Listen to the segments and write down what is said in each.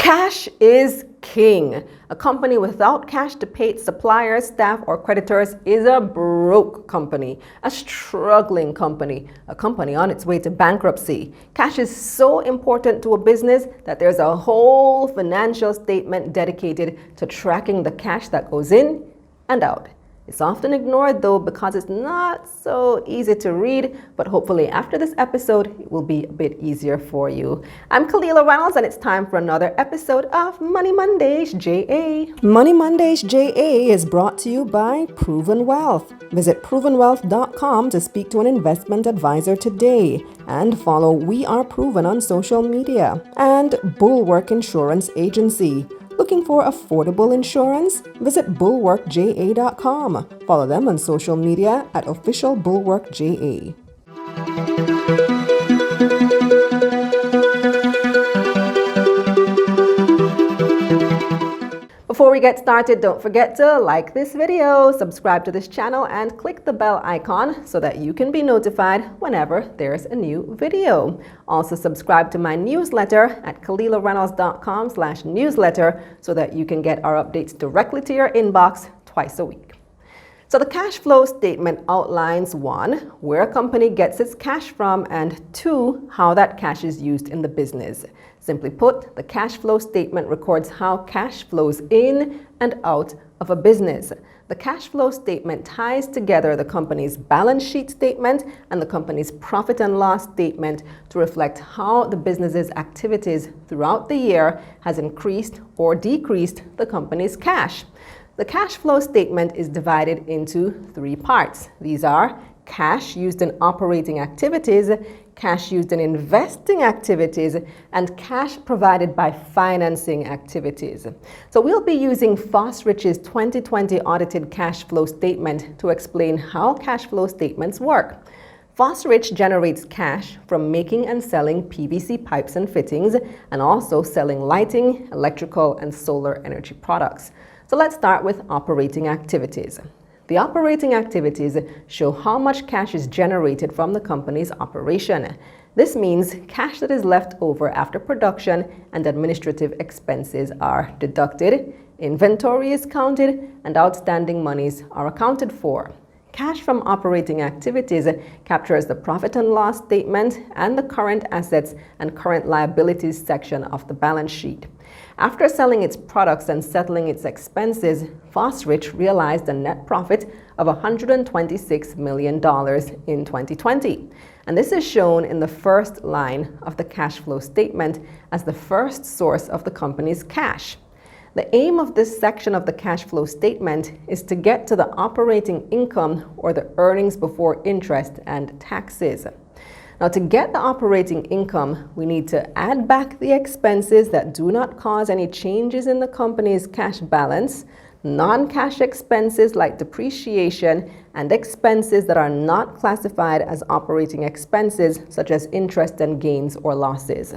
Cash is king. A company without cash to pay its suppliers, staff, or creditors is a broke company, a struggling company, a company on its way to bankruptcy. Cash is so important to a business that there's a whole financial statement dedicated to tracking the cash that goes in and out. It's often ignored though because it's not so easy to read, but hopefully after this episode, it will be a bit easier for you. I'm Kalila Reynolds and it's time for another episode of Money Mondays JA. Money Mondays JA is brought to you by Proven Wealth. Visit provenwealth.com to speak to an investment advisor today and follow We Are Proven on social media. And Bulwark Insurance Agency. Looking for affordable insurance? Visit bulwarkja.com. Follow them on social media at officialbulwarkja. Before we get started, don't forget to like this video, subscribe to this channel, and click the bell icon so that you can be notified whenever there's a new video. Also, subscribe to my newsletter at KalilaReynolds.com/newsletter so that you can get our updates directly to your inbox twice a week. So the cash flow statement outlines 1, where a company gets its cash from, and 2, how that cash is used in the business. Simply put, the cash flow statement records how cash flows in and out of a business. The cash flow statement ties together the company's balance sheet statement and the company's profit and loss statement to reflect how the business's activities throughout the year has increased or decreased the company's cash. The cash flow statement is divided into 3 parts. These are cash used in operating activities, cash used in investing activities, and cash provided by financing activities. So we'll be using Fosrich's 2020 audited cash flow statement to explain how cash flow statements work. Fosrich generates cash from making and selling PVC pipes and fittings, and also selling lighting, electrical, and solar energy products. So let's start with operating activities. The operating activities show how much cash is generated from the company's operation. This means cash that is left over after production and administrative expenses are deducted, inventory is counted, and outstanding monies are accounted for. Cash from operating activities captures the profit and loss statement and the current assets and current liabilities section of the balance sheet. After selling its products and settling its expenses, Fosrich realized a net profit of $126 million in 2020. And this is shown in the first line of the cash flow statement as the first source of the company's cash. The aim of this section of the cash flow statement is to get to the operating income or the earnings before interest and taxes. Now, to get the operating income, we need to add back the expenses that do not cause any changes in the company's cash balance, non-cash expenses like depreciation, and expenses that are not classified as operating expenses, such as interest and gains or losses.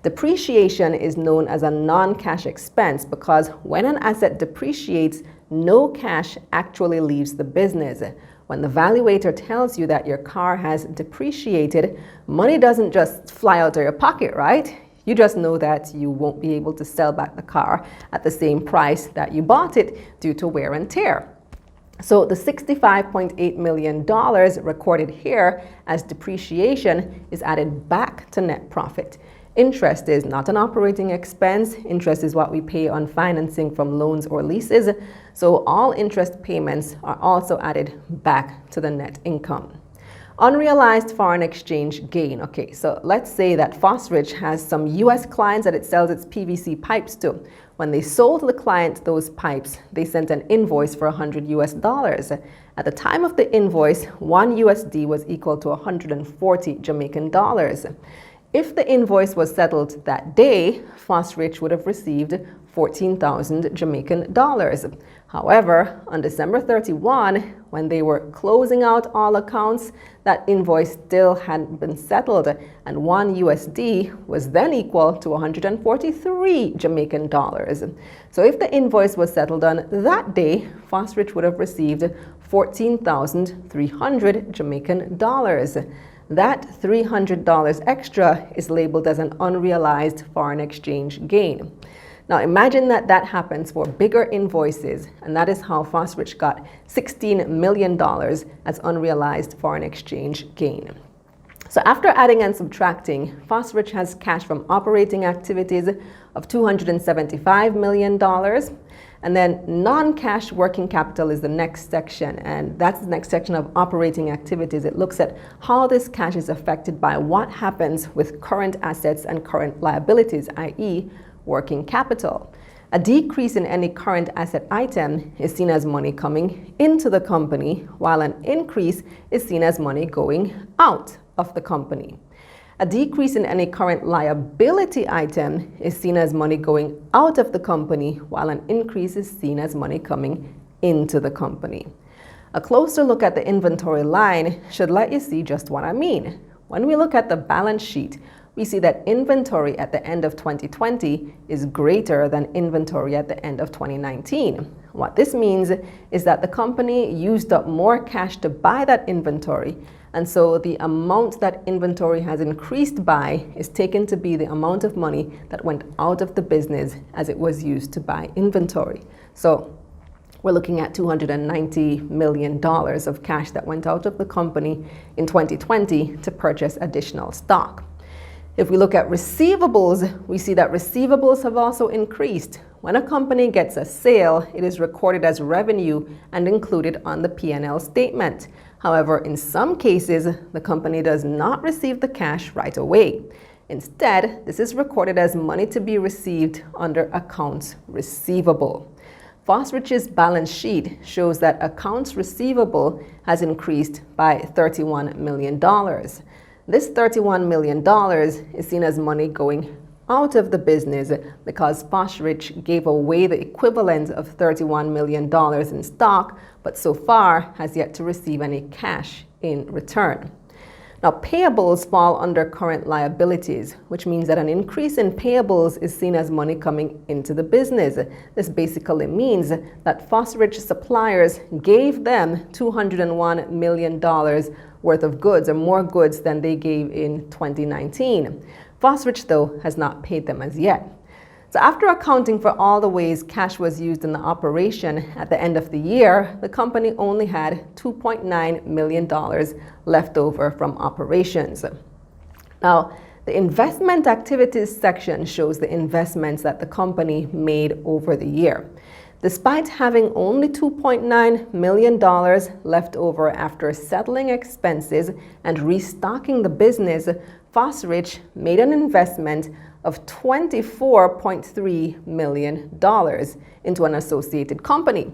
Depreciation is known as a non-cash expense because when an asset depreciates, no cash actually leaves the business. When the valuator tells you that your car has depreciated, money doesn't just fly out of your pocket, right? You just know that you won't be able to sell back the car at the same price that you bought it due to wear and tear. So the $65.8 million recorded here as depreciation is added back to net profit. Interest is not an operating expense. Interest is what we pay on financing from loans or leases. So all interest payments are also added back to the net income. Unrealized foreign exchange gain. Okay, so let's say that Fosrich has some US clients that it sells its PVC pipes to. When they sold the client those pipes, they sent an invoice for $100 US. At the time of the invoice, 1 USD was equal to 140 Jamaican dollars. If the invoice was settled that day, Fosrich would have received 14,000 Jamaican dollars. However, on December 31, when they were closing out all accounts, that invoice still hadn't been settled, and 1 USD was then equal to 143 Jamaican dollars. So if the invoice was settled on that day, Fosrich would have received 14,300 Jamaican dollars. that $300 extra is labeled as an unrealized foreign exchange gain. Now imagine that that happens for bigger invoices, and that is how Fosrich got $16 million as unrealized foreign exchange gain. So after adding and subtracting, Fosrich has cash from operating activities of $275 million. And then non-cash working capital is the next section, and that's the next section of operating activities. It looks at how this cash is affected by what happens with current assets and current liabilities, i.e. working capital. A decrease in any current asset item is seen as money coming into the company, while an increase is seen as money going out of the company. A decrease in any current liability item is seen as money going out of the company, while an increase is seen as money coming into the company. A closer look at the inventory line should let you see just what I mean. When we look at the balance sheet, we see that inventory at the end of 2020 is greater than inventory at the end of 2019. What this means is that the company used up more cash to buy that inventory, and so the amount that inventory has increased by is taken to be the amount of money that went out of the business as it was used to buy inventory. So we're looking at $290 million of cash that went out of the company in 2020 to purchase additional stock. If we look at receivables, we see that receivables have also increased. When a company gets a sale, it is recorded as revenue and included on the P&L statement. However, in some cases, the company does not receive the cash right away. Instead, this is recorded as money to be received under accounts receivable. Fosrich's balance sheet shows that accounts receivable has increased by $31 million. This $31 million is seen as money going out of the business because Fosrich gave away the equivalent of $31 million in stock, but so far has yet to receive any cash in return. Now, payables fall under current liabilities, which means that an increase in payables is seen as money coming into the business. This basically means that Fosrich suppliers gave them $201 million worth of goods, or more goods than they gave in 2019. Fosrich, though, has not paid them as yet. So after accounting for all the ways cash was used in the operation at the end of the year, the company only had $2.9 million left over from operations. Now, the investment activities section shows the investments that the company made over the year. Despite having only $2.9 million left over after settling expenses and restocking the business, Fosrich made an investment of $24.3 million into an associated company.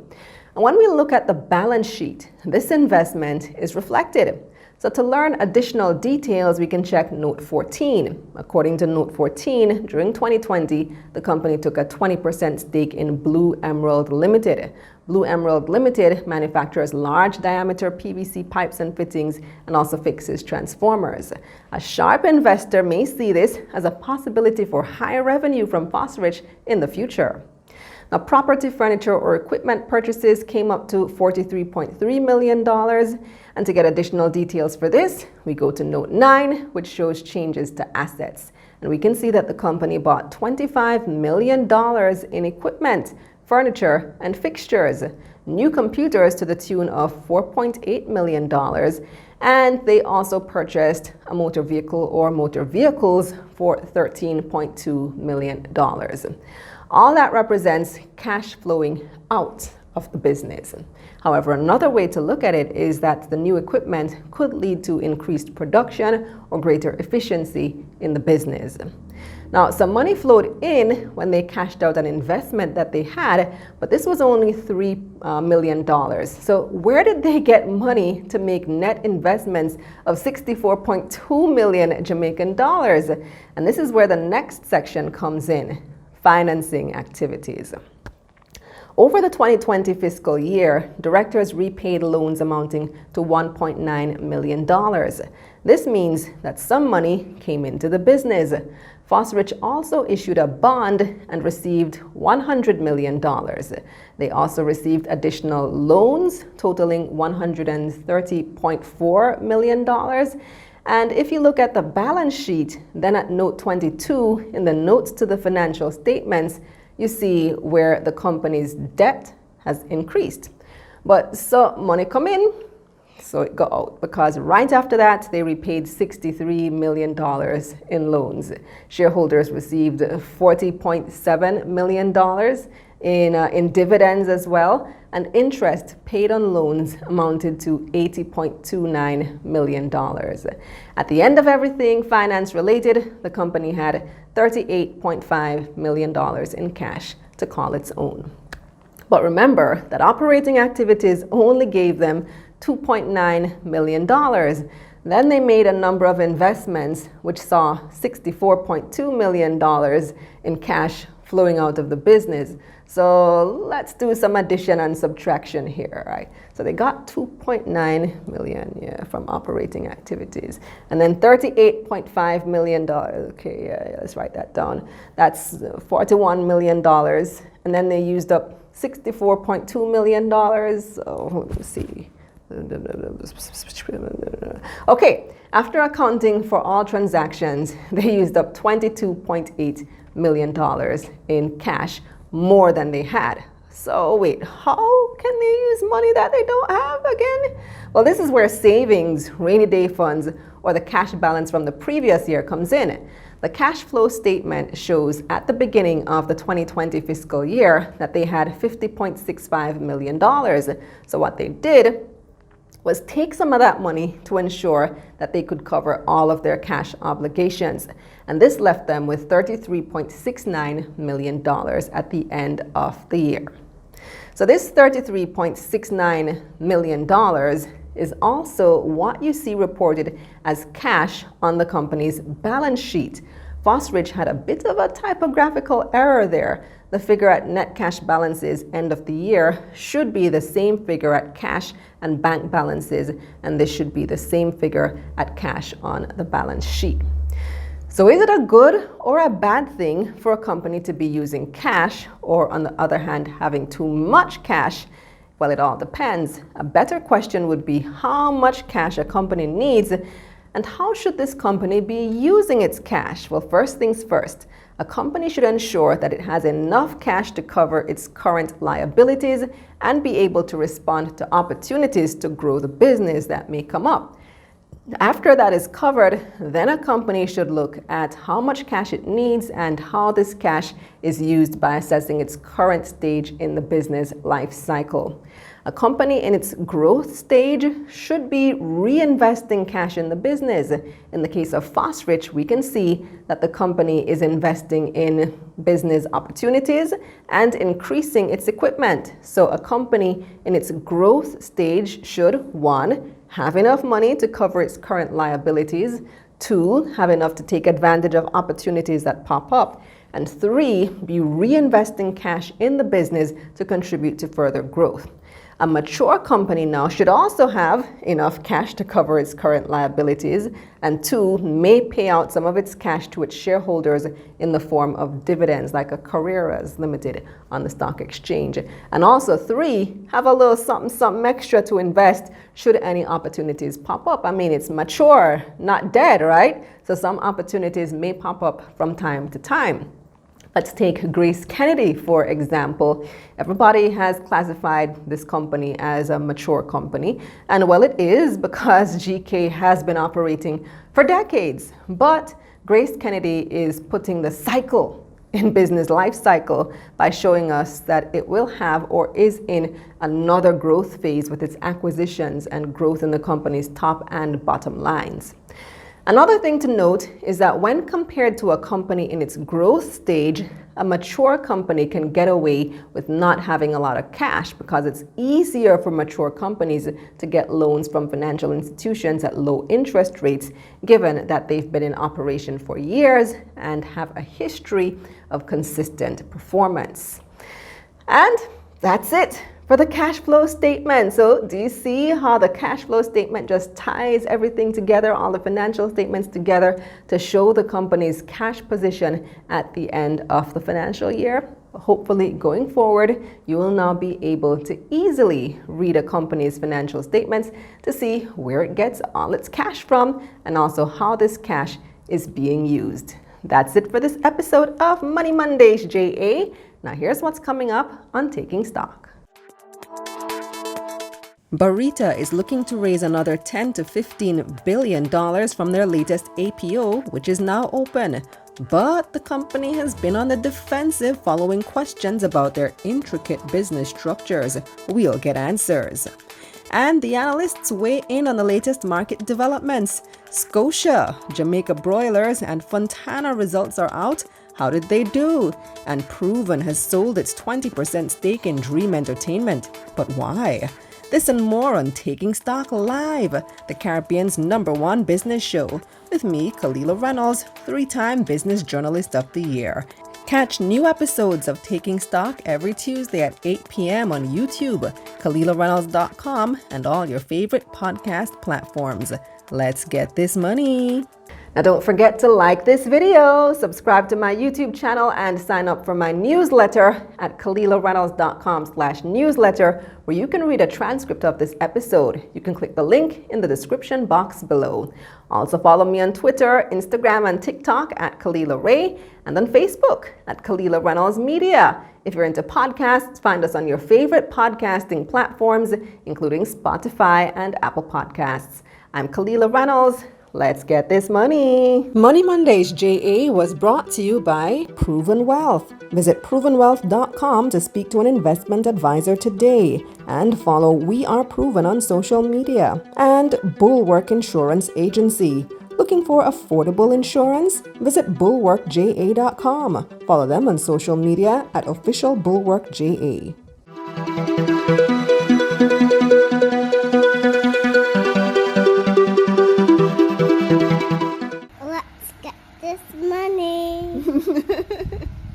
And when we look at the balance sheet, this investment is reflected. So to learn additional details, we can check Note 14. According to Note 14, during 2020, the company took a 20% stake in Blue Emerald Limited. Blue Emerald Limited manufactures large diameter PVC pipes and fittings and also fixes transformers. A sharp investor may see this as a possibility for higher revenue from Fosrich in the future. Now, property, furniture, or equipment purchases came up to $43.3 million. And to get additional details for this, we go to Note 9, which shows changes to assets. And we can see that the company bought $25 million in equipment, furniture, and fixtures, new computers to the tune of $4.8 million, and they also purchased a motor vehicle or motor vehicles for $13.2 million. All that represents cash flowing out of the business. However, another way to look at it is that the new equipment could lead to increased production or greater efficiency in the business. Now, some money flowed in when they cashed out an investment that they had, but this was only $3 million. So where did they get money to make net investments of 64.2 million Jamaican dollars? And this is where the next section comes in, financing activities. Over the 2020 fiscal year, directors repaid loans amounting to $1.9 million. This means that some money came into the business. Fosrich also issued a bond and received $100 million. They also received additional loans totaling $130.4 million. And if you look at the balance sheet, then at note 22 in the notes to the financial statements, you see where the company's debt has increased. But so money come in, so it go out, because right after that, they repaid $63 million in loans. Shareholders received $40.7 million in dividends as well, and interest paid on loans amounted to $80.29 million. At the end of everything finance related, the company had $38.5 million in cash to call its own. But remember that operating activities only gave them $2.9 million. Then they made a number of investments, which saw $64.2 million in cash flowing out of the business. So let's do some addition and subtraction here, right? So they got $2.9 million from operating activities. And then $38.5 million. Okay, let's write that down. That's $41 million. And then they used up $64.2 million. So let me see. Okay, after accounting for all transactions, they used up $22.8 million in cash, more than they had. So wait, how can they use money that they don't have again? Well, this is where savings, rainy day funds, or the cash balance from the previous year comes in. The cash flow statement shows at the beginning of the 2020 fiscal year that they had $50.65 million. So what they did was take some of that money to ensure that they could cover all of their cash obligations. And this left them with $33.69 million at the end of the year. So this $33.69 million is also what you see reported as cash on the company's balance sheet. Fosrich had a bit of a typographical error there. The figure at net cash balances end of the year should be the same figure at cash and bank balances, and this should be the same figure at cash on the balance sheet. So is it a good or a bad thing for a company to be using cash, or on the other hand, having too much cash? Well, it all depends. A better question would be how much cash a company needs, and how should this company be using its cash? Well, first things first, a company should ensure that it has enough cash to cover its current liabilities and be able to respond to opportunities to grow the business that may come up. After that is covered, then a company should look at how much cash it needs and how this cash is used by assessing its current stage in the business life cycle. A company in its growth stage should be reinvesting cash in the business. In the case of Fosrich, we can see that the company is investing in business opportunities and increasing its equipment. So a company in its growth stage should, 1, have enough money to cover its current liabilities, 2, have enough to take advantage of opportunities that pop up, and 3, be reinvesting cash in the business to contribute to further growth. A mature company now should also have enough cash to cover its current liabilities, and 2, may pay out some of its cash to its shareholders in the form of dividends, like a Carreras Limited on the stock exchange. And also 3, have a little something extra to invest should any opportunities pop up. I mean, it's mature, not dead, right? So some opportunities may pop up from time to time. Let's take Grace Kennedy, for example. Everybody has classified this company as a mature company. And well, it is, because GK has been operating for decades. But Grace Kennedy is putting the cycle in business life cycle by showing us that it will have or is in another growth phase with its acquisitions and growth in the company's top and bottom lines. Another thing to note is that when compared to a company in its growth stage, a mature company can get away with not having a lot of cash because it's easier for mature companies to get loans from financial institutions at low interest rates, given that they've been in operation for years and have a history of consistent performance. And that's it. For the cash flow statement, so do you see how the cash flow statement just ties everything together, all the financial statements together to show the company's cash position at the end of the financial year? Hopefully, going forward, you will now be able to easily read a company's financial statements to see where it gets all its cash from and also how this cash is being used. That's it for this episode of Money Mondays, JA. Now here's what's coming up on Taking Stock. Barita is looking to raise another $10 to $15 billion from their latest APO, which is now open. But the company has been on the defensive following questions about their intricate business structures. We'll get answers. And the analysts weigh in on the latest market developments. Scotia, Jamaica Broilers, and Fontana results are out. How did they do? And Proven has sold its 20% stake in Dream Entertainment. But why? This and more on Taking Stock Live, the Caribbean's #1 business show, with me, Kalila Reynolds, 3-time Business Journalist of the Year. Catch new episodes of Taking Stock every Tuesday at 8 p.m. on YouTube, KalilaReynolds.com, and all your favorite podcast platforms. Let's get this money. Now don't forget to like this video, subscribe to my YouTube channel, and sign up for my newsletter at KalilaReynolds.com/newsletter, where you can read a transcript of this episode. You can click the link in the description box below. Also follow me on Twitter, Instagram, and TikTok at Kalila Ray, and on Facebook at Kalila Reynolds Media. If you're into podcasts, find us on your favorite podcasting platforms, including Spotify and Apple Podcasts. I'm Kalila Reynolds. Let's get this money. Money Mondays JA was brought to you by Proven Wealth. Visit provenwealth.com to speak to an investment advisor today and follow We Are Proven on social media. And Bulwark Insurance Agency. Looking for affordable insurance? Visit bulwarkja.com. Follow them on social media at officialbulwarkja.